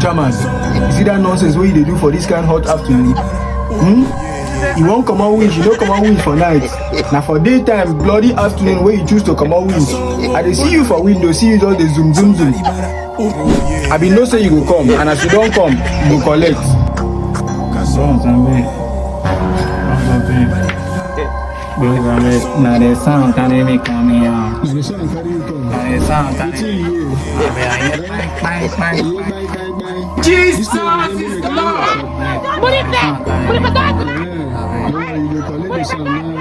Chairman, you see that nonsense what you do for this kind hot afternoon? You won't come out winch, you don't come out winch for night. Now for daytime, bloody afternoon where you choose to come out winch. I dey see you for window, see you just the zoom. I be no say you go come, and as you don't come, you go collect. Now the sound can make me out. Now the sound carry you come. Now the sound can Jesus is the Lord. Put it back. Put it back. You go collect the sound now.